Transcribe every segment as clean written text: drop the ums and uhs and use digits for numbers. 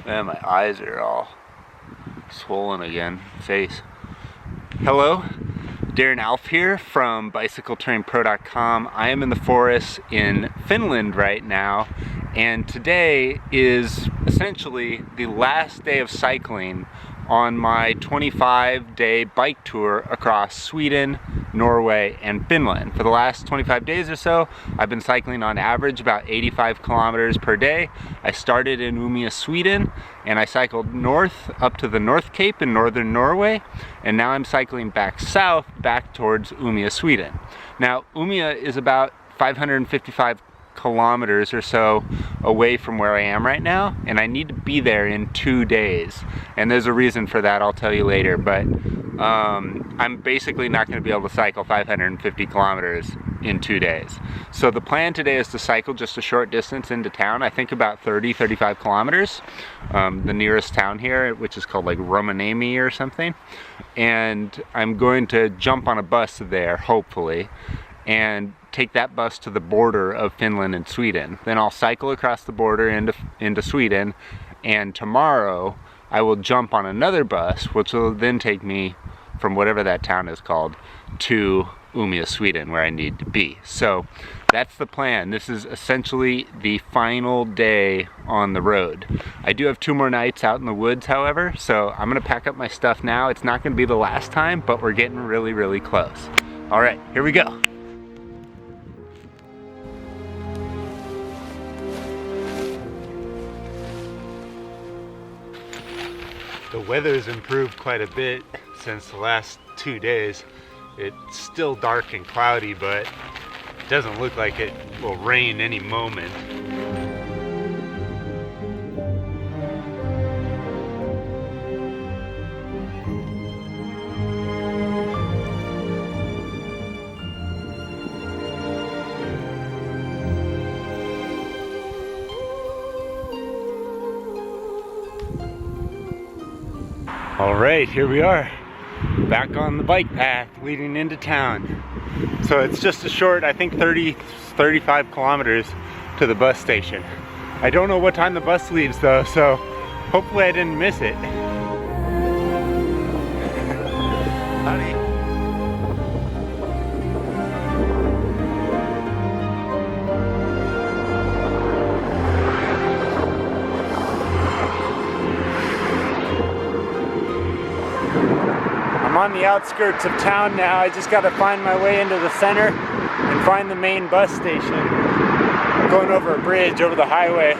Man, my eyes are all swollen again. Face. Hello, Darren Alf here from BicycleTouringPro.com. I am in the forest in Finland right now, and today is essentially the last day of cycling on my 25-day bike tour across Sweden, Norway, and Finland. For the last 25 days or so, I've been cycling on average about 85 kilometers per day. I started in Umea, Sweden, and I cycled north up to the North Cape in northern Norway, and now I'm cycling back south, back towards Umea, Sweden. Now, Umea is about 555 kilometers or so away from where I am right now, and I need to be there in 2 days, and there's a reason for that I'll tell you later, but I'm basically not going to be able to cycle 550 kilometers in 2 days. So the plan today is to cycle just a short distance into town, I think about 30-35 kilometers, the nearest town here, which is called like Rovaniemi or something, and I'm going to jump on a bus there, hopefully, and take that bus to the border of Finland and Sweden. Then I'll cycle across the border into Sweden, and tomorrow I will jump on another bus, which will then take me from whatever that town is called to Umea, Sweden, where I need to be. So that's the plan. This is essentially the final day on the road. I do have 2 more nights out in the woods, however, so I'm gonna pack up my stuff now. It's not gonna be the last time, but we're getting really, really close. All right, here we go. The weather's improved quite a bit since the last 2 days. It's still dark and cloudy, but it doesn't look like it will rain any moment. All right, here we are, back on the bike path leading into town. So it's just a short, I think 35 kilometers to the bus station. I don't know what time the bus leaves though, so hopefully I didn't miss it. Howdy. I'm on the outskirts of town now. I just got to find my way into the center and find the main bus station. I'm going over a bridge over the highway.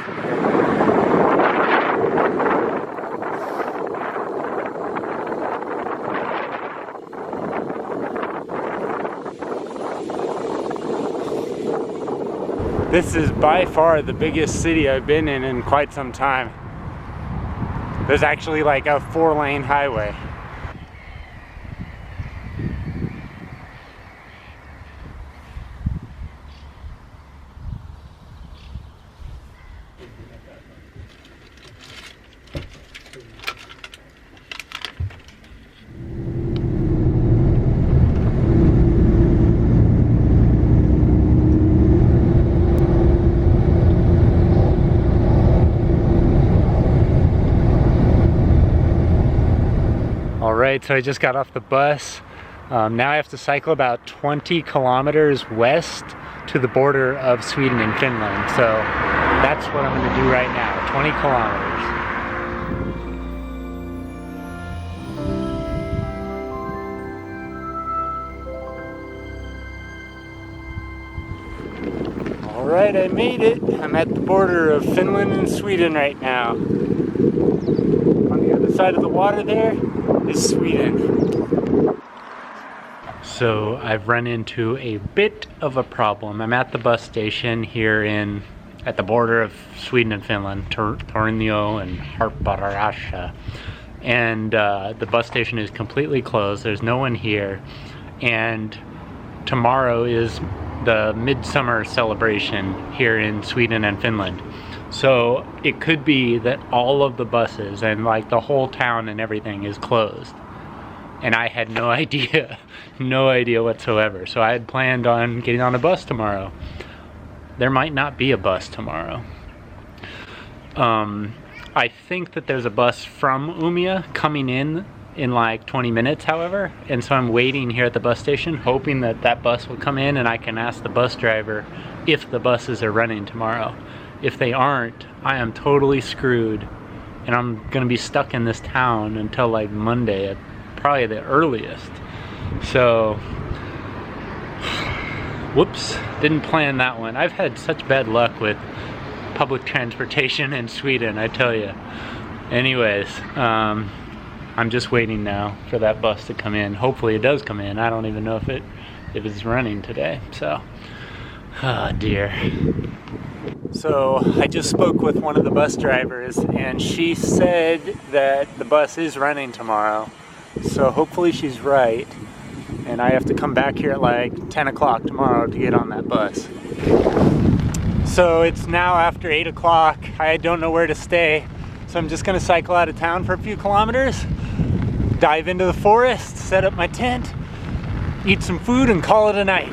This is by far the biggest city I've been in quite some time. There's actually like a 4-lane highway. Alright, so I just got off the bus. Now I have to cycle about 20 kilometers west to the border of Sweden and Finland. So that's what I'm going to do right now, 20 kilometers. Alright, I made it. I'm at the border of Finland and Sweden right now. On the other side of the water there is Sweden. So I've run into a bit of a problem. I'm at the bus station here at the border of Sweden and Finland, Tornio and Harparasha, and the bus station is completely closed. There's no one here, and tomorrow is the midsummer celebration here in Sweden and Finland. So it could be that all of the buses and like the whole town and everything is closed. And I had no idea, no idea whatsoever. So I had planned on getting on a bus tomorrow. There might not be a bus tomorrow. I think that there's a bus from Umea coming in like 20 minutes, however, and so I'm waiting here at the bus station hoping that that bus will come in and I can ask the bus driver if the buses are running tomorrow. If they aren't, I am totally screwed and I'm gonna be stuck in this town until like Monday at probably the earliest. So whoops, didn't plan that one. I've had such bad luck with public transportation in Sweden, I tell you. Anyways, I'm just waiting now for that bus to come in. Hopefully it does come in. I don't even know if it's running today. So, oh dear. So I just spoke with one of the bus drivers and she said that the bus is running tomorrow. So hopefully she's right. And I have to come back here at like 10 o'clock tomorrow to get on that bus. So it's now after 8 o'clock. I don't know where to stay. So I'm just gonna cycle out of town for a few kilometers, dive into the forest, set up my tent, eat some food, and call it a night.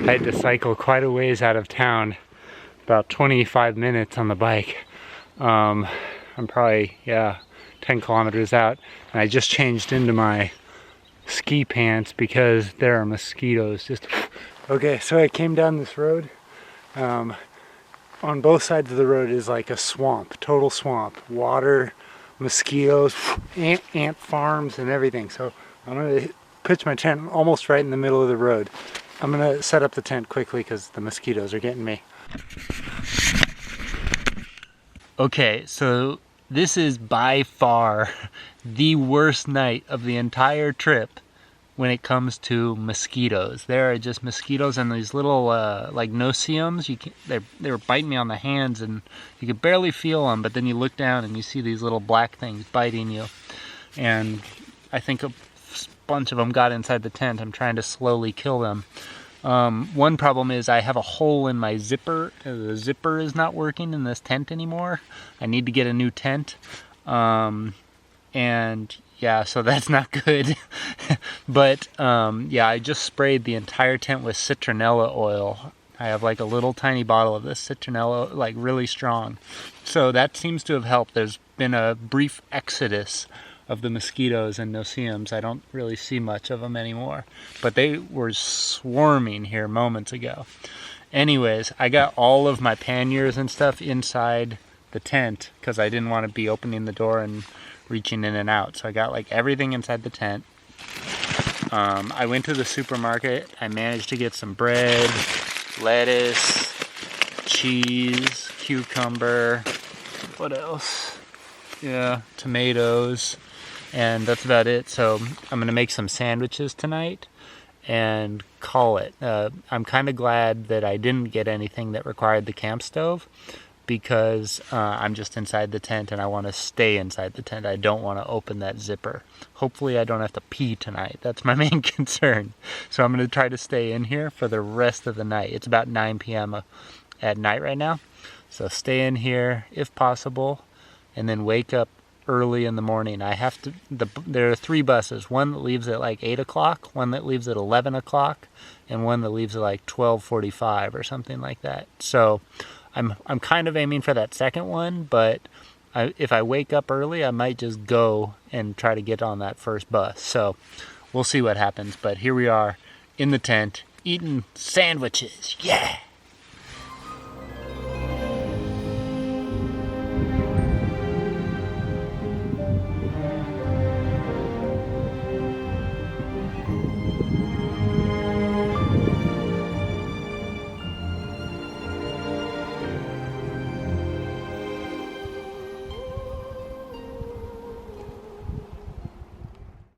I had to cycle quite a ways out of town, about 25 minutes on the bike. I'm probably, 10 kilometers out, and I just changed into my ski pants because there are mosquitoes just... Okay, so I came down this road. On both sides of the road is like a swamp, total swamp. Water, mosquitoes, ant farms and everything. So I'm gonna pitch my tent almost right in the middle of the road. I'm gonna set up the tent quickly because the mosquitoes are getting me. Okay, so this is by far the worst night of the entire trip when it comes to mosquitoes. There are just mosquitoes and these little like no-see-ums. They were biting me on the hands and you could barely feel them, but then you look down and you see these little black things biting you. And I think a bunch of them got inside the tent. I'm trying to slowly kill them. One problem is I have a hole in my zipper. The zipper is not working in this tent anymore. I need to get a new tent. And yeah, so that's not good. But yeah, I just sprayed the entire tent with citronella oil. I have like a little tiny bottle of this citronella, like really strong. So that seems to have helped. There's been a brief exodus of the mosquitoes and no-see-ums. I don't really see much of them anymore. But they were swarming here moments ago. Anyways, I got all of my panniers and stuff inside the tent because I didn't want to be opening the door and reaching in and out. So I got like everything inside the tent. I went to the supermarket. I managed to get some bread, lettuce, cheese, cucumber, what else? Yeah, tomatoes, and that's about it. So I'm gonna make some sandwiches tonight and call it. I'm kind of glad that I didn't get anything that required the camp stove, because I'm just inside the tent and I want to stay inside the tent. I don't want to open that zipper. Hopefully I don't have to pee tonight. That's my main concern. So I'm going to try to stay in here for the rest of the night. It's about 9 p.m. At night right now. So stay in here if possible and then wake up early in the morning. I have to, there are 3 buses. One that leaves at like 8 o'clock, one that leaves at 11 o'clock, and one that leaves at like 12:45 or something like that. So I'm kind of aiming for that second one, but if I wake up early, I might just go and try to get on that first bus. So we'll see what happens. But here we are in the tent, eating sandwiches. Yeah!